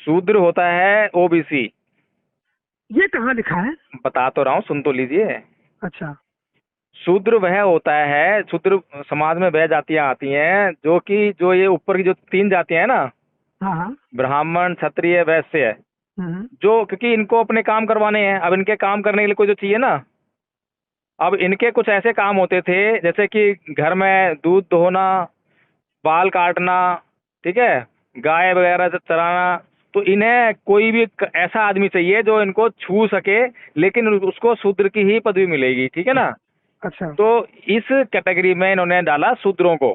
शूद्र होता है ओबीसी। ये कहाँ लिखा है? बता तो रहा हूँ, सुन तो लीजिए। अच्छा। शूद्र वह होता है, शूद्र समाज में वह जातियां आती हैं जो ये ऊपर की जो तीन जातियां हैं ना, हाँ हाँ। ब्राह्मण क्षत्रिय वैश्य, हम्म। जो क्योंकि इनको अपने काम करवाने हैं। अब इनके काम करने के लिए कोई जो चाहिए ना, अब इनके कुछ ऐसे काम होते थे जैसे कि घर में दूध दोहना, बाल काटना, ठीक है, गाय वगैरह से चराना। तो इन्हें कोई भी ऐसा आदमी चाहिए जो इनको छू सके, लेकिन उसको शूद्र की ही पदवी मिलेगी, ठीक है ना। अच्छा तो इस कैटेगरी में इन्होंने डाला शूद्रों को,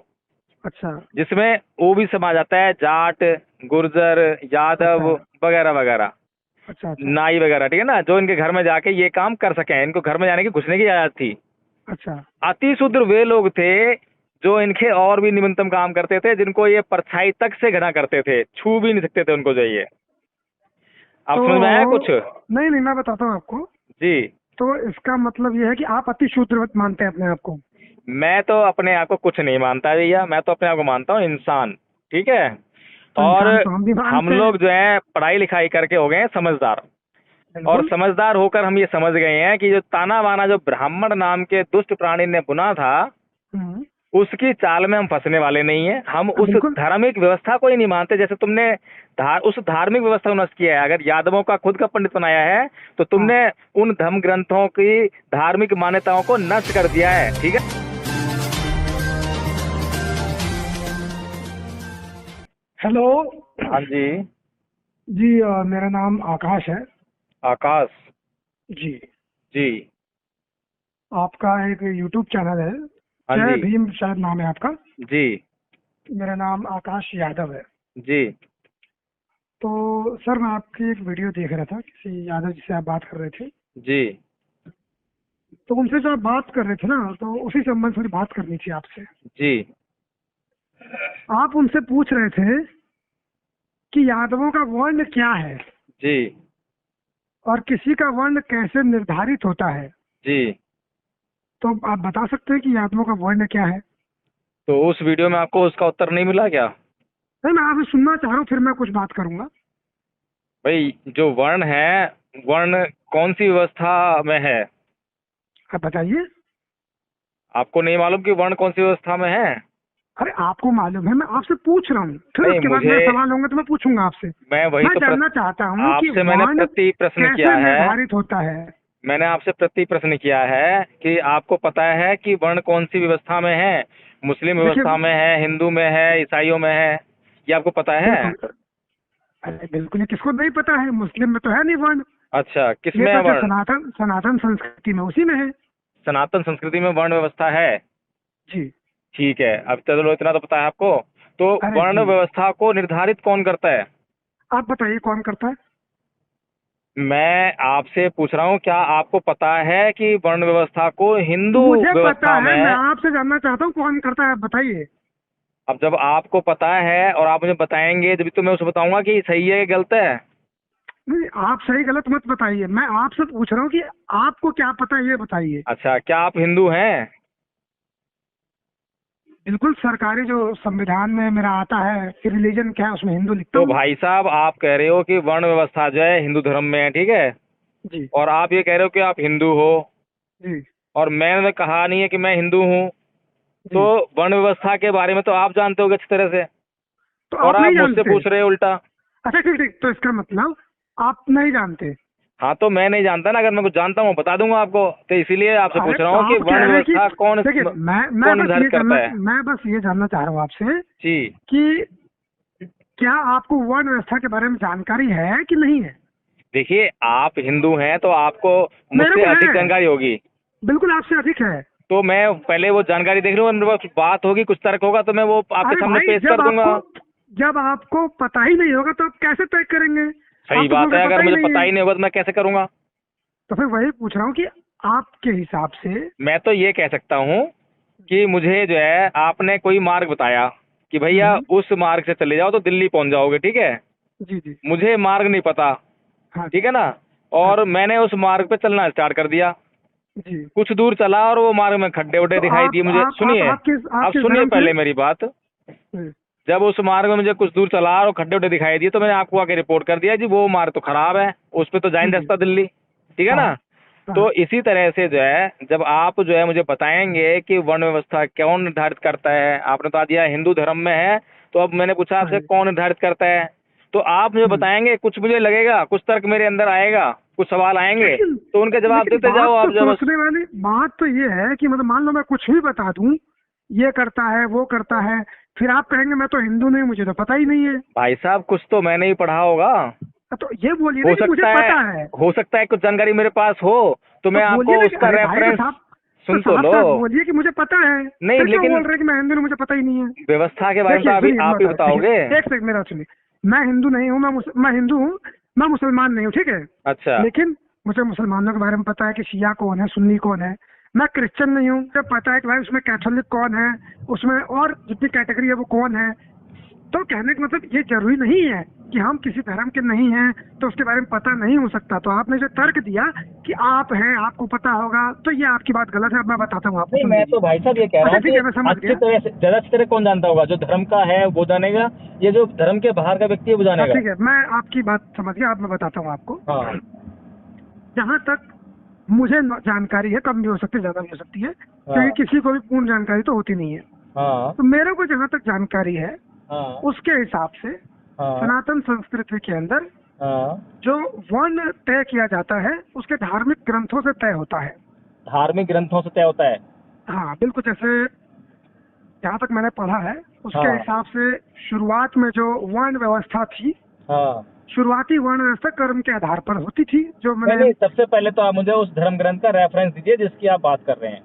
अच्छा जिसमें वो भी समाज आता है, जाट, गुर्जर, यादव अच्छा वगैरह वगैरह, अच्छा अच्छा नाई वगैरह, ठीक है ना, जो इनके घर में जाके ये काम कर सके। इनको घर में जाने की, घुसने की इजाजत थी। अच्छा। अति शूद्र वे लोग थे जो इनके और भी निम्नतम काम करते थे, जिनको ये परछाई तक से घृणा करते थे, छू भी नहीं सकते थे उनको। जाइए, आप तो समझ में आया कुछ? नहीं नहीं, मैं बताता हूँ आपको। जी। तो इसका मतलब ये है कि आप अति शूद्र मानते हैं अपने आप को? मैं तो अपने आप को कुछ नहीं मानता भैया, मैं तो अपने आप को मानता हूँ इंसान, ठीक है। तो और इंसान तो हम भी हम मानते हैं। लोग जो है पढ़ाई लिखाई करके हो गए हैं समझदार, और बिल्कुल। समझदार होकर हम ये समझ गए हैं कि जो ताना बाना जो ब्राह्मण नाम के दुष्ट प्राणी ने बुना था, हम्म। उसकी चाल में हम फंसने वाले नहीं हैं। हम उस बिल्कुल। धार्मिक व्यवस्था को ही नहीं मानते। जैसे तुमने उस धार्मिक व्यवस्था को नष्ट किया है। अगर यादवों का खुद का पंडित बनाया है, तो हाँ। तुमने उन धर्म ग्रंथों की धार्मिक मान्यताओं को नष्ट कर दिया है, ठीक है। हेलो। हाँ जी। जी मेरा नाम आकाश है। आकाश। जी। जी। आपका एक यूट्यूब चैनल है, हाँ जय जी। भीम शायद नाम है आपका। जी। मेरा नाम आकाश यादव है। जी। तो सर मैं आपकी एक वीडियो देख रहा था, किसी यादव जी से आप बात कर रहे थे। जी। तो उनसे जो आप बात कर रहे थे ना, तो उसी संबंध थोड़ी बात करनी थी आपसे। जी। आप उनसे पूछ रहे थे कि यादवों का वर्ण क्या है जी। और किसी का वर्ण कैसे निर्धारित होता है। जी। तो आप बता सकते हैं कि यादवों का वर्ण क्या है? तो उस वीडियो में आपको उसका उत्तर नहीं मिला क्या? नहीं, मैं आपसे सुनना चाह रहा हूँ, फिर मैं कुछ बात करूंगा। भाई, जो वर्ण है, वर्ण कौन सी व्यवस्था में है? आप बताइए। आपको नहीं मालूम कि वर्ण कौन सी व्यवस्था में है? अरे आपको मालूम है, मैं आपसे पूछ रहा हूँ, फिर नहीं, उसके बाद मुझे, मेरा सवाल होंगे तो मैं पूछूंगा आपसे। मैं वही मैं तो जानना चाहता हूँ कि आपसे मैंने वर्ण प्रति प्रश्न किया कैसे है। निर्धारित होता है। मैंने आपसे प्रति प्रश्न किया है कि आपको पता है कि वर्ण कौन सी व्यवस्था में है? मुस्लिम देखिए, व्यवस्था में है, हिंदू में है, ईसाइयों में है? ये आपको पता है? बिल्कुल। अरे बिल्कुल, ये किसको नहीं पता है, मुस्लिम में तो है नहीं वर्ण। अच्छा, ये किसमें है तो जो वर्ण? सनातन सनातन संस्कृति में, उसी में है। सनातन संस्कृति में वर्ण व्यवस्था है। जी। ठीक है, अब चलो इतना तो पता है आपको। तो अरे वर्ण जी, व्यवस्था को निर्धारित कौन करता है? आप बताइए कौन करता है। मैं आपसे पूछ रहा हूँ, क्या आपको पता है कि वर्ण व्यवस्था को हिंदू मुझे पता व्यवस्था है, मैं में? आपसे जानना चाहता हूँ कौन करता है, बताइए। अब जब आपको पता है और आप मुझे बताएंगे तभी तो मैं उसे बताऊंगा कि सही है कि गलत है। नहीं, आप सही गलत मत बताइए, मैं आपसे पूछ रहा हूँ कि आपको क्या पता है, ये बताइए। अच्छा, क्या आप हिंदू हैं? बिल्कुल, सरकारी जो संविधान में मेरा आता है कि रिलीजन क्या है, उसमें हिंदू लिखता तो हूँ। भाई साहब, आप कह रहे हो कि वर्ण व्यवस्था जो है हिंदू धर्म में है, ठीक है, जी और आप ये कह रहे हो कि आप हिंदू हो, जी और मैंने कहा नहीं है कि मैं हिंदू हूँ। तो जी। वर्ण व्यवस्था के बारे में तो आप जानते होगे अच्छी तरह से, तो और आप आप नहीं मुझसे जानते? पूछ रहे हो उल्टा। अच्छा ठीक ठीक, तो इसका मतलब आप नहीं जानते। हाँ, तो मैं नहीं जानता ना, अगर मैं कुछ जानता हूँ बता दूंगा आपको। तो इसीलिए आपसे अरे पूछ रहा तो हूँ कि आप कह वर्ण रहे हैं कि, व्यवस्था कौन देखिए, कौन निर्धारित करता है? मैं बस ये जानना चाह रहा हूँ आपसे जी। कि क्या आपको वर्ण व्यवस्था के बारे में जानकारी है कि नहीं है? देखिए, आप हिंदू हैं तो आपको मेरे मुझसे को अधिक है, जानकारी होगी। बिल्कुल आपसे अधिक है। तो मैं पहले वो जानकारी देख लूंगा, मेरे पास बात होगी, कुछ तर्क होगा, तो मैं वो आपके अरे सामने भाई, पेश कर दूंगा। जब आपको पता ही नहीं होगा तो आप कैसे तय करेंगे? सही आप तो बोल बात रहे है, अगर पता ही मुझे नहीं पता है। ही नहीं होगा तो मैं कैसे करूंगा? तो फिर वही पूछ रहा हूँ कि आपके हिसाब से। मैं तो ये कह सकता हूँ कि मुझे जो है आपने कोई मार्ग बताया कि भैया हम्म। उस मार्ग से चले जाओ तो दिल्ली पहुंच जाओगे, ठीक है। जी जी। मुझे मार्ग नहीं पता, हाँ ठीक जी। है ना, हाँ और जी। मैंने उस मार्ग पे चलना स्टार्ट कर दिया। जी। कुछ दूर चला और वो मार्ग में खड्डे उड्डे तो दिखाई दिए मुझे। सुनिए, आपके आप आपके सुनिए धर्म से। पहले मेरी बात। जब उस मार्ग में मुझे कुछ दूर चला और खड्डे उड्डे दिखाई दिए तो मैंने आपको आके रिपोर्ट कर दिया जी वो मार्ग तो खराब है, उस पे तो जा ही नहीं सकता दिल्ली, ठीक है ना। हाँ, तो हाँ, इसी तरह से जो है जब आप जो है मुझे बताएंगे कि वर्ण व्यवस्था कौन निर्धारित करता है, आपने तो आज दिया हिंदू धर्म में है, तो अब मैंने पूछा आपसे हाँ। कौन निर्धारित करता है, तो आप मुझे बताएंगे, कुछ मुझे लगेगा, कुछ तर्क मेरे अंदर आएगा, कुछ सवाल आएंगे, लेकिन तो उनके जवाब लेकिन देते बात जाओ तो आप जब। सोचने वाली बात तो ये है कि मतलब मान लो मैं कुछ भी बता दूं, ये करता है वो करता है, फिर आप कहेंगे मैं तो हिंदू नहीं, मुझे तो पता ही नहीं है। भाई साहब कुछ तो मैंने ही पढ़ा होगा, तो ये बोलिए ना हो कि मुझे सकता है, पता है। हो सकता है कुछ जानकारी मेरे पास हो, तो तो मैं बोलिए आपको ना कि उसका अरे भाई तो रेफरेंस साहब, तो सुन तो साफ लो। साफ बोलिए कि मुझे पता है। नहीं फिर क्यों लेकिन बोल रहे हैं कि मैं हिंदू हूँ, मुझे पता ही नहीं है। व्यवस्था के बारे में तो देखिए अभी सुनिए, आप ही बताओगे। देखिए एक सेकंड मेरा सुनिए। मैं हिंदू नहीं हूँ, मैं हिंदू हूँ, मैं मुसलमान नहीं हूँ, ठीक है। अच्छा, लेकिन मुझे मुसलमानों के बारे में पता है कि शिया कौन है, सुन्नी कौन है। मैं क्रिश्चियन नहीं हूँ, मुझे पता है कि भाई उसमें कैथोलिक कौन है, उसमें और जितनी कैटेगरी है वो कौन है। तो कहने का मतलब ये जरूरी नहीं है कि हम किसी धर्म के नहीं हैं तो उसके बारे में पता नहीं हो सकता। तो आपने जो तर्क दिया कि आप हैं, आपको पता होगा, तो ये आपकी बात गलत है। अब मैं बताता हूँ आपको, नहीं सुन मैं लीजिए। तो भाई साहब ये कह रहा अच्छा हूँ ठीक कि है, मैं समझ अच्छी गया। तरह से, ज्यादा अच्छी तरह कौन जानता होगा, जो धर्म का है वो जानेगा, ये जो धर्म के बाहर का व्यक्ति है वो हाँ जानेगा। ठीक है, मैं आपकी बात समझ गया। अब मैं बताता हूँ आपको। हाँ जहाँ तक मुझे जानकारी है, कम भी हो सकती है, ज्यादा भी हो सकती है, हाँ क्योंकि किसी को भी पूर्ण जानकारी तो होती नहीं है। हाँ तो मेरे को जहाँ तक जानकारी है हाँ उसके हिसाब से हाँ सनातन संस्कृति के अंदर हाँ। जो वर्ण तय किया जाता है उसके धार्मिक ग्रंथों से तय होता है। धार्मिक ग्रंथों से तय होता है। हाँ बिल्कुल, जैसे जहाँ तक मैंने पढ़ा है उसके हाँ हिसाब से शुरुआत में जो वर्ण व्यवस्था थी, हाँ। शुरुआती वर्ण व्यवस्था कर्म के आधार पर होती थी, जो नहीं मैंने नहीं, सबसे पहले तो आप मुझे उस धर्म ग्रंथ का रेफरेंस दीजिए जिसकी आप बात कर रहे हैं।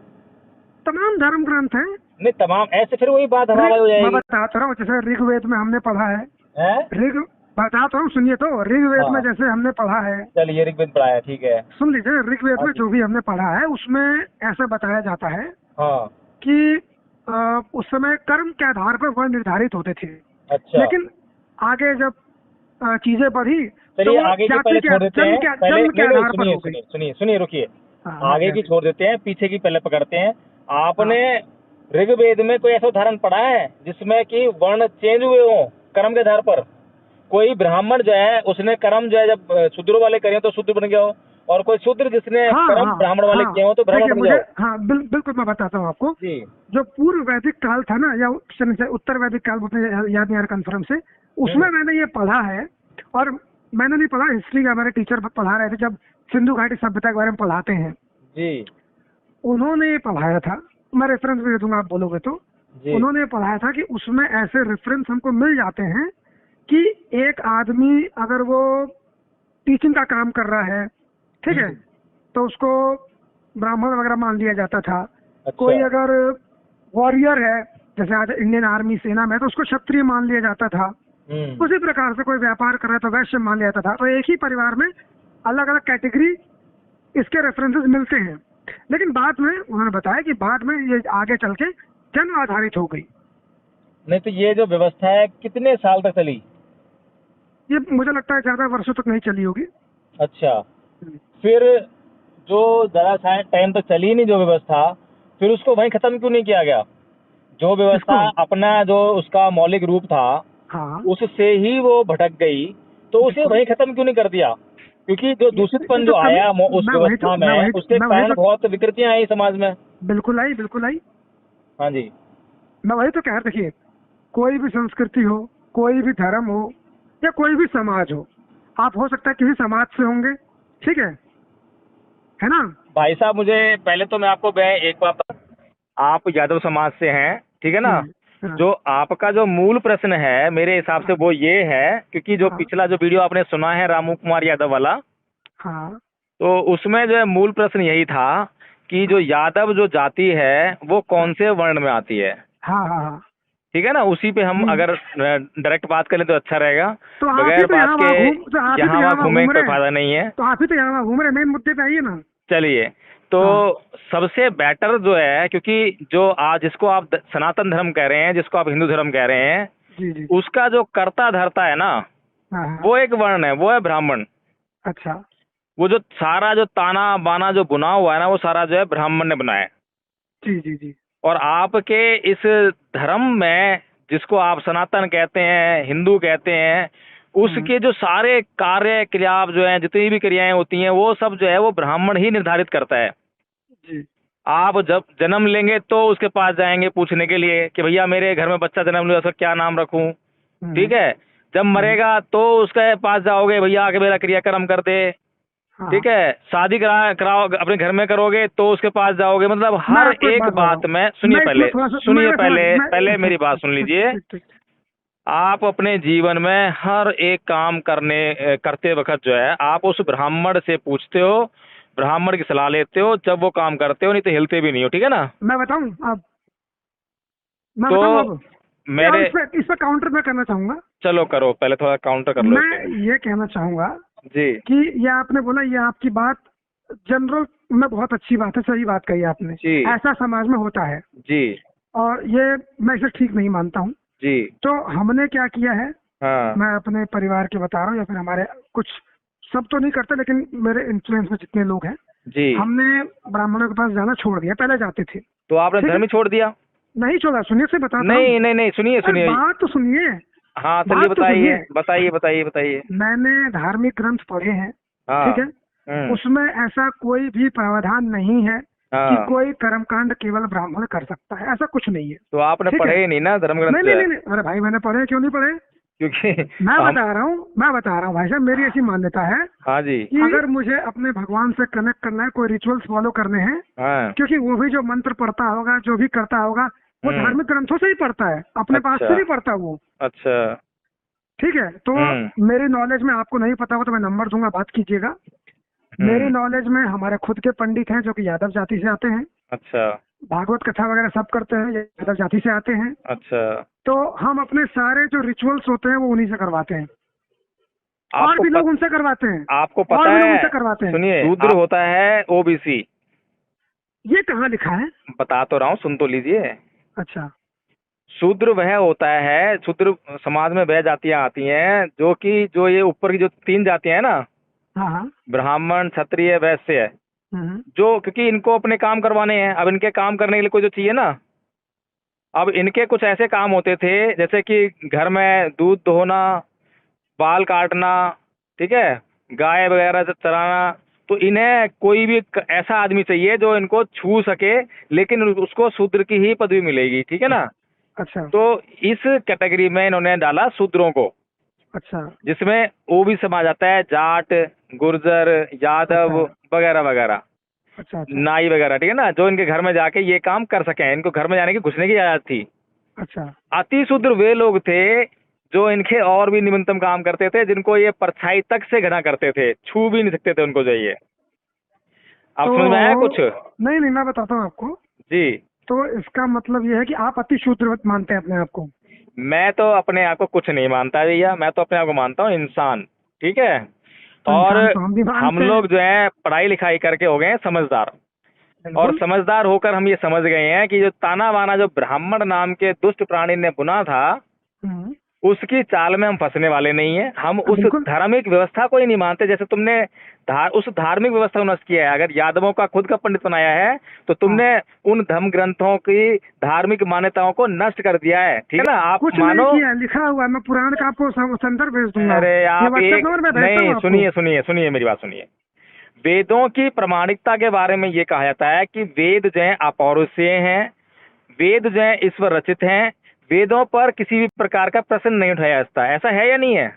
तमाम धर्म ग्रंथ हैं। नहीं तमाम, ऐसे फिर वही बात हवा हो मैं जाएगी। बताता रहा हूँ, जैसे ऋग्वेद में हमने पढ़ा है। हैं? ऋग बताता हूँ, सुनिए। तो ऋग्वेद में हाँ जैसे हमने पढ़ा है, चलिए ऋग्वेद पढ़ा है, ठीक है। सुन लीजिए, ऋग्वेद हाँ में जी। जो भी हमने पढ़ा है उसमें ऐसा बताया जाता है हाँ। कि उस समय कर्म के आधार पर वर्ण निर्धारित होते थे। अच्छा लेकिन आगे जब चीजें बढ़ी तो चलिए वो आगे की जाति पहले के छोड़ देते हैं, पहले जन्म के नहीं नहीं, आधार पर सुनिए हो गई। सुनिए सुनिए सुनिए रुकिए। हाँ हाँ आगे जी, की हाँ जी। छोड़ देते हैं, पीछे की पहले पकड़ते हैं। हाँ आपने ऋग्वेद में कोई ऐसा उदाहरण पढ़ा है जिसमें कि वर्ण चेंज हुए हों कर्म के आधार पर? कोई ब्राह्मण जो है उसने कर्म जो है जब शूद्र वाले करे तो शूद्र बन गया हो, और कोई शूद्र जिसने हाँ कर्म हाँ ब्राह्मण वाले हाँ, किए हो तो ब्राह्मण देखिए बन गया मुझे, हो। हाँ बिल्कुल मैं बताता हूँ आपको। जी। जो पूर्व वैदिक काल था ना, या उत्तर वैदिक काल, मुझे याद नहीं आ रहा कंफर्म से, उसमें मैंने ये पढ़ा है। और मैंने नहीं पढ़ा, हिस्ट्री का हमारे टीचर पढ़ा रहे थे जब सिंधु घाटी सभ्यता के बारे में पढ़ाते हैं, जी उन्होंने ये पढ़ाया था। मैं रेफरेंस भी दे दूंगा आप बोलोगे तो। जी। उन्होंने पढ़ाया था कि उसमें ऐसे रेफरेंस हमको मिल जाते हैं कि एक आदमी अगर वो टीचिंग का काम कर रहा है, ठीक है, तो उसको ब्राह्मण वगैरह मान लिया जाता था। अच्छा। कोई अगर वॉरियर है, जैसे आज इंडियन आर्मी सेना में, तो उसको क्षत्रिय मान लिया जाता था। उसी प्रकार से कोई व्यापार कर रहा है तो वैश्य मान लिया जाता था। तो एक ही परिवार में अलग अलग कैटेगरी इसके रेफरेंसेस मिलते हैं। लेकिन बाद में उन्होंने बताया कि बाद में ये आगे चल के जन्म आधारित हो गई। नहीं तो ये जो व्यवस्था है कितने साल तक चली? ये मुझे लगता है ज्यादा वर्षों तक नहीं चली होगी। अच्छा, फिर जो ज्यादा टाइम तक चली नहीं जो व्यवस्था, फिर उसको वहीं खत्म क्यों नहीं किया गया? जो व्यवस्था किसको? अपना जो उसका मौलिक रूप था हाँ उससे ही वो भटक गई, तो उसे बिल्कुल। वहीं खत्म क्यों नहीं कर दिया? क्योंकि जो दूषितपन ये जो तो कमी, आया उस व्यवस्था में उसके कारण बहुत विकृतियां आई समाज में। बिल्कुल आई, बिल्कुल आई। हाँ जी। मैं वही तो कह रहा, देखिए कोई भी संस्कृति हो, कोई भी धर्म हो, या कोई भी समाज हो, आप हो सकता है किसी समाज से होंगे, ठीक है ना। भाई साहब मुझे पहले तो मैं आपको एक बात, आप यादव समाज से हैं, ठीक है ना। हाँ, जो आपका जो मूल प्रश्न है मेरे हिसाब से वो ये है, क्योंकि जो हाँ, पिछला जो वीडियो आपने सुना है रामू कुमार यादव वाला, हाँ, तो उसमें जो है मूल प्रश्न यही था कि जो यादव जो जाति है वो कौन से वर्ण में आती है, हाँ, हाँ, हाँ। ठीक है ना। उसी पे हम अगर डायरेक्ट बात करें तो अच्छा रहेगा, तो आप ही बगैर तो बात यहाँ के वहाँ घूम तो आप ही तो यहाँ यहाँ वहाँ वहाँ घूमने घूम का रहे कोई हैं। फायदा नहीं है। तो आप ही तो यहाँ वहाँ घूम रहे हैं, मेन मुद्दे पे आइए ना। चलिए, तो हाँ। सबसे बेटर जो है, क्योंकि जो आज जिसको आप सनातन धर्म कह रहे हैं, जिसको आप हिंदू धर्म कह रहे हैं, जी जी। उसका जो कर्ता धर्ता है ना, हाँ हाँ। वो एक वर्ण है, वो है ब्राह्मण। अच्छा। वो जो सारा जो ताना बाना जो बुना हुआ है ना, वो सारा जो है ब्राह्मण ने बनाया है। जी जी जी। और आपके इस धर्म में जिसको आप सनातन कहते हैं, हिंदू कहते हैं, उसके जो सारे कार्य क्रिया जो हैं, जितनी भी क्रियाएं होती हैं, वो सब जो है वो ब्राह्मण ही निर्धारित करता है। जी। आप जब जन्म लेंगे तो उसके पास जाएंगे पूछने के लिए कि भैया मेरे घर में बच्चा जन्म लिया, उसका क्या नाम रखूं, ठीक है। जब मरेगा तो उसके पास जाओगे, भैया आके मेरा क्रियाक्रम कर दे, हाँ। ठीक है। शादी कराओ अपने घर में करोगे तो उसके पास जाओगे। मतलब मैं हर आपको एक बता रहा बात हूँ। में सुनिए, मैं इसमें पहले थोड़ा सा सुनिए, मैं पहले मेरी बात सुन लीजिए। ठीक ठीक। आप अपने जीवन में हर एक काम करते वक्त जो है आप उस ब्राह्मण से पूछते हो, ब्राह्मण की सलाह लेते हो, जब वो काम करते हो, नहीं तो हिलते भी नहीं हो, ठीक है ना। मैं बताऊं अब, मैं तो बताऊं अब, मेरे इस पे काउंटर मैं करना चाहूंगा। चलो करो, पहले थोड़ा काउंटर कर लो मैं इसको। ये कहना चाहूंगा जी कि ये आपने बोला, ये आपकी बात जनरल में बहुत अच्छी बात है, सही बात कही आपने। जी ऐसा समाज में होता है जी और ये मैं इसे ठीक नहीं मानता हूँ। जी। तो हमने क्या किया है, हाँ मैं अपने परिवार के बता रहा हूँ या फिर हमारे कुछ, सब तो नहीं करते लेकिन मेरे इन्फ्लुएंस में जितने लोग हैं, जी। हमने ब्राह्मणों के पास जाना छोड़ दिया। पहले जाते थे। तो आपने ठीक है? धर्म ही छोड़ दिया? नहीं छोड़ा, सुनिए से बताता हूँ। नहीं नहीं नहीं, सुनिए अरे सुनिए। बात तो सुनिए, हाँ चलिए, बात तो बताइए सुनिए। बताइए बताइए बताइए। मैंने धार्मिक ग्रंथ पढ़े हैं, हाँ। ठीक है। उसमें ऐसा कोई भी प्रावधान नहीं है कि हाँ। कोई कर्मकांड केवल ब्राह्मण कर सकता है, ऐसा कुछ नहीं है। तो आपने ठीक है? पढ़े ही नहीं ना धर्म ग्रंथ नहीं जो नहीं है, नहीं नहीं, अरे भाई मैंने पढ़े, क्यों नहीं पढ़े? क्योंकि मैं हम। बता रहा हूँ भाई साहब, मेरी ऐसी मान्यता है हाँ जी। कि अगर मुझे अपने भगवान से कनेक्ट करना है, कोई रिचुअल्स फॉलो करने हैं, हाँ। क्योंकि वो भी जो मंत्र पढ़ता होगा, जो भी करता होगा, वो धार्मिक ग्रंथों से ही पढ़ता है, अपने पास से अच्छा नहीं पढ़ता वो। अच्छा। ठीक है? तो मेरी नॉलेज में, आपको नहीं पता हो तो मैं नंबर दूंगा, बात कीजिएगा। मेरी नॉलेज में हमारे खुद के पंडित हैं जो कि यादव जाति से आते हैं, अच्छा भागवत कथा वगैरह सब करते हैं, ये यादव जाति से आते हैं। अच्छा। तो हम अपने सारे जो रिचुअल्स होते हैं वो उन्हीं से करवाते हैं, और आपको भी लोग उनसे करवाते हैं, आपको और पता भी लोग है, उनसे करवाते हैं। सुनिए, शूद्र होता है ओबीसी। ये कहाँ लिखा है? बता तो रहा हूँ, सुन तो लीजिए। अच्छा। शूद्र वह होता है, शूद्र समाज में वह जातियां आती हैं जो ये ऊपर की जो 3 जातियां हैं ना, हाँ हाँ। ब्राह्मण क्षत्रिय वैश्य, हम्म। जो क्योंकि इनको अपने काम करवाने हैं। अब इनके काम करने के लिए कोई तो चाहिए ना। अब इनके कुछ ऐसे काम होते थे जैसे कि घर में दूध दोहना, बाल काटना, ठीक है, गाय वगैरह से चराना। तो इन्हें कोई भी ऐसा आदमी चाहिए जो इनको छू सके, लेकिन उसको शूद्र की ही पदवी मिलेगी, ठीक है ना। अच्छा तो इस कैटेगरी में इन्होंने डाला शूद्रों को, अच्छा जिसमें वो भी समाज आता है, जाट, गुर्जर, यादव वगैरह वगैरह, अच्छा अच्छा नाई वगैरह, ठीक है ना, जो इनके घर में जाके ये काम कर सके। इनको घर में जाने की, घुसने की इजाजत थी। अच्छा। अति शूद्र वे लोग थे जो इनके और भी न्यूनतम काम करते थे, जिनको ये परछाई तक से घृणा करते थे, छू भी नहीं सकते थे उनको। जाइए, अब तो समझ में आया कुछ? नहीं नहीं, मैं बताता हूँ आपको। जी। तो इसका मतलब ये है कि आप अति शूद्र मानते हैं अपने आप को? मैं तो अपने आप को कुछ नहीं मानता भैया, मैं तो अपने आप को मानता हूँ इंसान, ठीक है। तो और इंसान तो हम भी हम मानते हैं। लोग जो है पढ़ाई लिखाई करके हो गए हैं समझदार, और बिल्कुल। समझदार होकर हम ये समझ गए हैं कि जो ताना बाना जो ब्राह्मण नाम के दुष्ट प्राणी ने बुना था, हम्म, उसकी चाल में हम फंसने वाले नहीं हैं। हम उस बिल्कुल। धार्मिक व्यवस्था को ही नहीं मानते। जैसे तुमने उस धार्मिक व्यवस्था को नष्ट किया है। अगर यादवों का खुद का पंडित बनाया है तो तुमने उन धर्म ग्रंथों की धार्मिक मान्यताओं को नष्ट कर दिया है, ठीक है ना। आप कुछ मानो। नहीं किया, लिखा हुआ है, मैं पुराण का आपको संदर्भ भेज दूंगा। अरे ये आप व्हाट्सएप एक नंबर मैं भेजता हूँ नहीं, आपको। सुनिए सुनिए सुनिए, मेरी बात सुनिए। वेदों की प्रामाणिकता के बारे में ये कहा जाता है कि वेद जो है अपौरुषेय हैं, वेद जो है ईश्वर रचित हैं, वेदों पर किसी भी प्रकार का प्रश्न नहीं उठाया जाता। ऐसा है या नहीं है?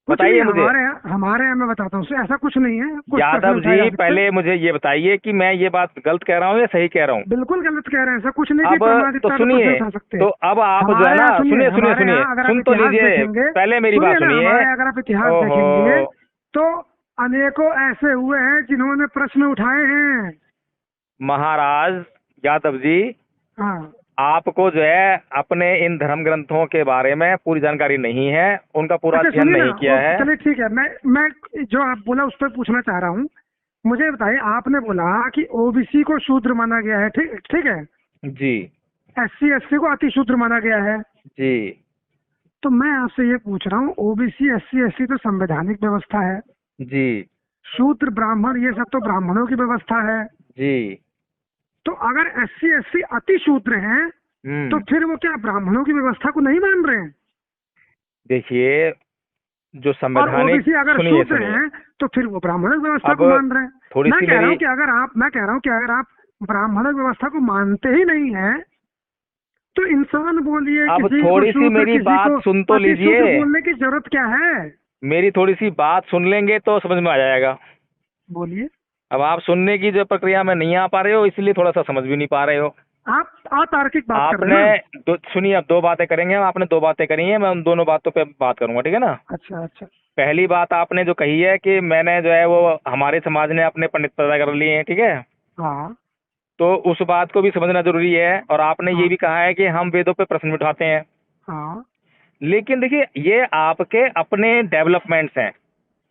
कुछ नहीं, बताइए मुझे। हमारे यहाँ मैं बताता हूँ, ऐसा कुछ नहीं है। कुछ प्रश्न यादव उठाए जा जी, सकते हैं। पहले मुझे ये बताइए कि मैं ये बात गलत कह रहा हूँ या सही कह रहा हूँ? बिल्कुल गलत कह रहे हैं, ऐसा कुछ नहीं कि अब तो प्रामाणिकता पे प्रश्न सुनिए, उठा सकते तो हैं। अब आप जो है हमारे ना, यहाँ सुनिए सुनिए हमारे सुनिए, यहाँ अगर आप सुन तो इतिहास लीजिए, देखेंगे, पहले मेरी बात सुनिए ना, सुनिए। हमारे यहाँ अगर आप इतिहास ओहो, देखेंगे तो अनेकों ऐसे हुए हैं जिन्होंने प्रश्न उठाए हैं। महाराज यादव जी, हाँ। आपको जो है अपने इन धर्म ग्रंथों के बारे में पूरी जानकारी नहीं है, उनका पूरा अच्छा अध्ययन सुनिए ना, नहीं किया है। चलिए ठीक है, मैं जो आप बोला उस पर पूछना चाह रहा हूँ। मुझे बताइए, आपने बोला कि ओबीसी को शूद्र माना गया है, ठीक ठीक है। जी एससी एसटी को अति शूद्र माना गया है। जी तो मैं आपसे ये पूछ रहा हूँ, ओबीसी एससी एसटी तो संवैधानिक व्यवस्था है, जी शूद्र ब्राह्मण ये सब तो ब्राह्मणों की व्यवस्था है। जी। तो अगर एससी एसटी अति शूद्र हैं तो फिर वो क्या ब्राह्मणों की व्यवस्था को नहीं मान रहे हैं? देखिए जो और संवैधानिक, ओबीसी अगर सुनिए शूद्र सुनिए, हैं तो फिर वो ब्राह्मण व्यवस्था अब को मान रहे हैं। थोड़ी मैं सी कह रहा मेरी, हूँ कि अगर आप ब्राह्मण व्यवस्था को मानते ही नहीं है तो इंसान बोलिए, अब किसी को थोड़ी सी शूद्र, मेरी किसी बात को सुन तो अति लीजिए, शूद्र बोलने की जरूरत क्या है? मेरी थोड़ी सी बात सुन लेंगे तो समझ में आ जाएगा। बोलिए। अब आप सुनने की जो प्रक्रिया में नहीं आ पा रहे हो, इसलिए थोड़ा सा समझ भी नहीं पा रहे हो। आप अतार्किक बात कर रहे आपने हैं ना? सुनिए, अब दो बातें करेंगे हम, आपने दो बातें करी हैं, मैं उन दोनों बातों पे बात करूंगा, ठीक है ना। अच्छा अच्छा। पहली बात आपने जो कही है कि मैंने जो है वो हमारे समाज ने अपने पंडित पैदा कर लिए हैं, ठीक है, हाँ तो उस बात को भी समझना जरूरी है। और आपने ये हाँ भी कहा है कि हम वेदों पे प्रश्न उठाते हैं, हाँ लेकिन देखिए ये आपके अपने डेवलपमेंट्स हैं,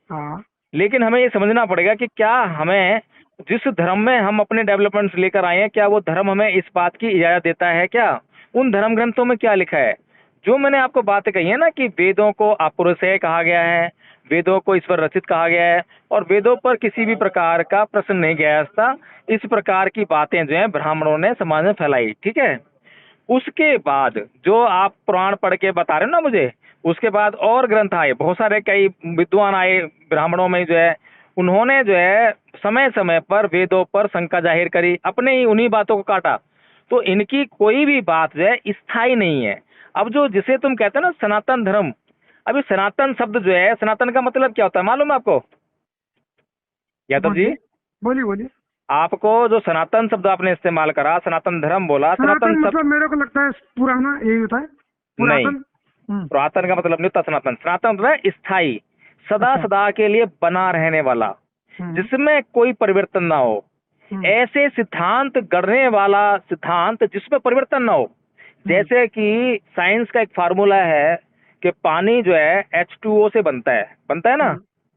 हाँ। लेकिन हमें ये समझना पड़ेगा कि क्या हमें जिस धर्म में हम अपने डेवलपमेंट्स लेकर आए हैं, क्या वो धर्म हमें इस बात की इजाजत देता है? क्या उन धर्म ग्रंथों में क्या लिखा है? जो मैंने आपको बातें कही है ना कि वेदों को अपौरुषेय कहा गया है, वेदों को ईश्वर रचित कहा गया है, और वेदों पर किसी भी प्रकार का प्रश्न नहीं गया था। इस प्रकार की बातें जो है ब्राह्मणों ने समाज में फैलाई, ठीक है। उसके बाद जो आप पुराण पढ़ के बता रहे हो ना मुझे, उसके बाद और ग्रंथ आए, बहुत सारे कई विद्वान आए ब्राह्मणों में जो है, उन्होंने जो है समय समय पर वेदों पर शंका जाहिर करी, अपने ही उन्हीं बातों को काटा। तो इनकी कोई भी बात जो है स्थायी नहीं है। अब जो जिसे तुम कहते हो ना सनातन धर्म, अभी सनातन शब्द जो है, सनातन का मतलब क्या होता है मालूम है आपको यादव जी? बोलिए बोलिए बोलिए। आपको जो सनातन शब्द आपने इस्तेमाल करा, सनातन धर्म बोला, सनातन सनातन शब्द मतलब मेरे को लगता है पुराना, यही होता है नहीं, पुरातन। पुरातन का मतलब नहीं होता सनातन। सनातन मतलब है स्थायी, सदा अच्छा। सदा के लिए बना रहने वाला, हम्म जिसमें कोई परिवर्तन ना हो। हम्म ऐसे सिद्धांत गढ़ने वाला सिद्धांत जिसमें परिवर्तन ना हो। हम्म जैसे कि साइंस का एक फार्मूला है कि पानी जो है H2O से बनता है ना,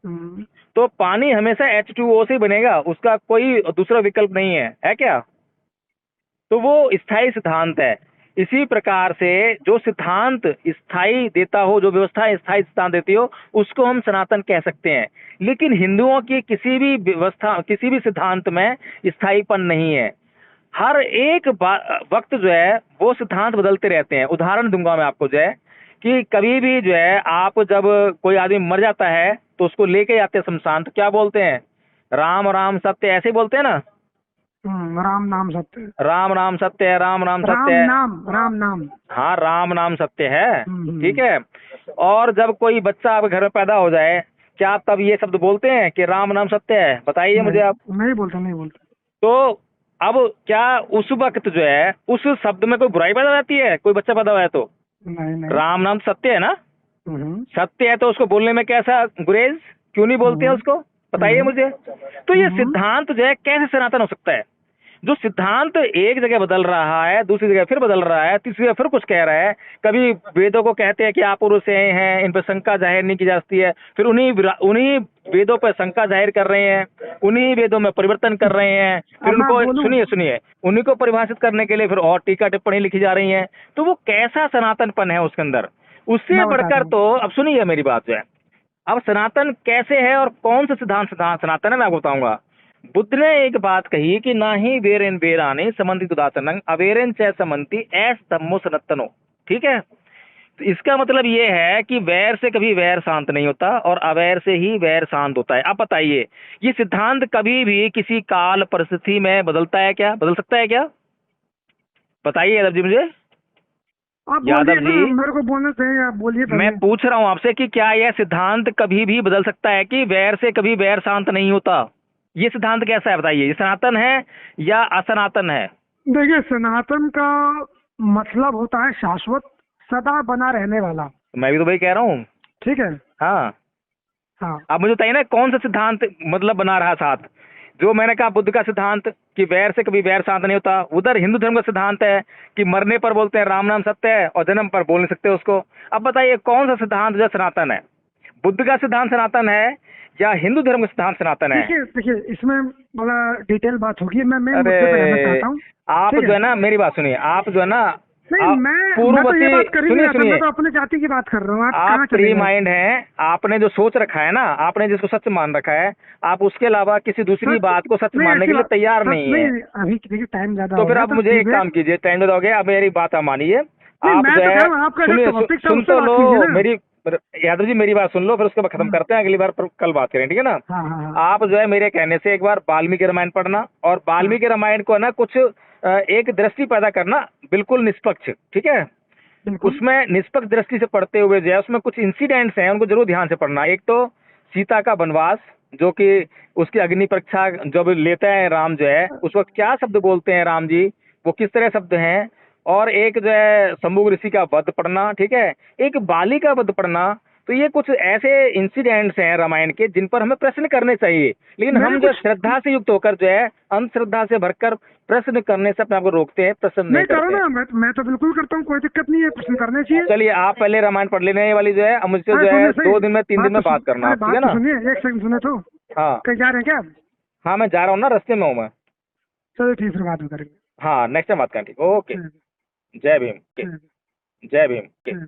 हम्म हम्म। तो पानी हमेशा H2O से ही बनेगा, उसका कोई दूसरा विकल्प नहीं है क्या? तो वो स्थायी सिद्धांत है। इसी प्रकार से जो सिद्धांत स्थायी देता हो, जो व्यवस्था स्थायी सिद्धांत देती हो, उसको हम सनातन कह सकते हैं। लेकिन हिंदुओं की किसी भी व्यवस्था, किसी भी सिद्धांत में स्थायीपन नहीं है। हर एक वक्त जो है वो सिद्धांत बदलते रहते हैं। उदाहरण दूंगा मैं आपको जो है कि कभी भी जो है आप जब कोई आदमी मर जाता है तो उसको लेके जाते हैं शमशान, तो क्या बोलते हैं? राम राम सत्य, ऐसे ही बोलते हैं ना। राम नाम सत्य है। राम राम सत्य है, राम राम सत्य राम है। नाम, राम नाम। हाँ, राम नाम सत्य है, ठीक हम्म। है। और जब कोई बच्चा आपके घर में पैदा हो जाए, क्या तब ये शब्द बोलते हैं कि राम नाम सत्य है? बताइए मुझे आप। नहीं नहीं बोलते, नहीं बोलते। तो अब क्या उस वक्त जो है उस शब्द में कोई बुराई पैदा हो जाती है? कोई बच्चा पैदा हुआ है तो नहीं नहीं। राम नाम सत्य है ना, हम्म सत्य है, तो उसको बोलने में कैसा गुरेज, क्यों नहीं बोलते हैं हम्म उसको? बताइए हम्म मुझे। तो ये हम्म। सिद्धांत जो है कैसे सनातन हो सकता है? जो सिद्धांत एक जगह बदल रहा है, दूसरी जगह फिर बदल रहा है, तीसरी जगह फिर कुछ कह रहा है। कभी वेदों को कहते हैं कि आप पुरुष हैं, इन पर शंका जाहिर नहीं की जा सकती है, फिर उन्हीं वेदों पर शंका जाहिर कर रहे हैं, उन्हीं वेदों में परिवर्तन कर रहे हैं, फिर अब मैं उनको बोलूं? सुनिए सुनिए, उन्हीं को परिभाषित करने के लिए फिर और टीका टिप्पणी लिखी जा रही है। तो वो कैसा सनातनपन है उसके अंदर? उससे मैं बताता बढ़कर हूँ। तो अब सुनिए मेरी बात जो है, अब सनातन कैसे है और कौन सा सिद्धांत सिद्धांत सनातन है, मैं आपको बताऊंगा। बुद्ध ने एक बात कही कि ना ही वेरेन वेरानी समन्ति दुदातनंग अवेरेन च समन्ति एस धम्मो सनातनो, ठीक है। तो इसका मतलब ये है कि वैर से कभी वैर शांत नहीं होता और अवैर से ही वैर शांत होता है। अब बताइए, ये सिद्धांत कभी भी किसी काल परिस्थिति में बदलता है क्या? बदल सकता है क्या? बताइए यादव जी मुझे। आप बोलिए यादव ना, जी, मेरे को बोलना चाहिए, आप बोलिए मैं पहले। पूछ रहा हूं आपसे कि क्या यह सिद्धांत कभी भी बदल सकता है कि वैर से कभी वैर शांत नहीं होता? ये सिद्धांत कैसा है बताइए? ये सनातन है या असनातन है? देखिए, सनातन का मतलब होता है शाश्वत, सदा बना रहने वाला। मैं भी तो वही कह रहा हूँ। ठीक है। हाँ, हाँ। अब मुझे बताइए ना कौन सा सिद्धांत मतलब बना रहा साथ? जो मैंने कहा बुद्ध का सिद्धांत कि वैर से कभी वैर शांत नहीं होता, उधर हिंदू धर्म का सिद्धांत है कि मरने पर बोलते हैं राम नाम सत्य है और जन्म पर बोल नहीं सकते उसको। अब बताइए कौन सा सिद्धांत जो सनातन है? बुद्ध का सिद्धांत सनातन है या हिंदू धर्म का सिद्धांत सनातन है? देखिए देखिए, इसमें बड़ा डिटेल बात होगी, मैं मेन अरे मुद्दे पे रहना चाहता हूँ। आप ठीक जो है। है ना, मेरी बात सुनिए, आप जो है ना नहीं, आप मैं तो पूर्ववर्ती ये बात कर ही नहीं सुनिए रहा था, सुनिए, मैं तो अपने जाति की बात कर रहा हूँ। आप कहाँ आप चले फ्री गए? माइंड हैं, आपने जो सोच रखा है ना, आपने जिसको सच मान रखा है, आप उसके अलावा किसी दूसरी सच बात को सच नहीं, मानने ऐसी के लिए बात तैयार सच नहीं है। नहीं। अभी देखिए टाइम ज्यादा तो हो फिर गया, आप तो मुझे एक डिबेट काम कीजिए, टाइम ज़्यादा हो गया, आप मेरी बात आप मानिए। नहीं, आप मैं जो तो कह है रहा हूँ आपका जो सुनिए, टॉपिक था सुन उस पर तो बात कीजिए लो ना। मेरी, यादव जी मेरी बात सुन लो, फिर उसके बाद खत्म हाँ करते हैं, अगली बार कल बात करें, ठीक है ना। हाँ हाँ हाँ आप जो है मेरे कहने से एक बार वाल्मीकि रामायण पढ़ना, और हाँ, वाल्मीकि रामायण को है ना कुछ एक दृष्टि पैदा करना, बिल्कुल निष्पक्ष, ठीक है। बिल्कुल उसमें निष्पक्ष दृष्टि से पढ़ते हुए जो है उसमें कुछ इंसिडेंट्स हैं, उनको जरूर ध्यान से पढ़ना। एक तो सीता का वनवास, जो कि उसकी अग्नि परीक्षा जब लेते हैं राम जो है, उस वक्त क्या शब्द बोलते हैं राम जी, वो किस तरह शब्द हैं। और एक जो है शंभु ऋषि का वध पढ़ना, ठीक है, एक बाली का वध पढ़ना। तो ये कुछ ऐसे इंसिडेंट्स हैं रामायण के जिन पर हमें प्रश्न करने चाहिए, लेकिन मेरे हम जो कुछ श्रद्धा से युक्त होकर जो है अंधश्रद्धा से भरकर प्रश्न करने से अपने आप को रोकते हैं, प्रश्न नहीं नहीं करो करते हैं। ना, मैं तो बिल्कुल करता हूँ, कोई दिक्कत नहीं है, प्रश्न करने चाहिए। चलिए आप पहले रामायण पढ़ लेना, ये वाली जो है, अब मुझसे अरे जो है सुनिए सही, 2 दिन में 3 दिन में बात करना अरे आप, ठीक है बात तो ना। सुनिए, एक सेकंड सुने तो। हाँ कहीं जा रहे हैं क्या आप? हाँ, मैं जा रहा हूँ ना, रास्ते में हूँ मैं। चलिए ठीक, फिर बात में करेंगे। हाँ, नेक्स्ट टाइम बात करें, ठीक, ओके। ठीक जय भीम। ठीक जय भीम। ठीक।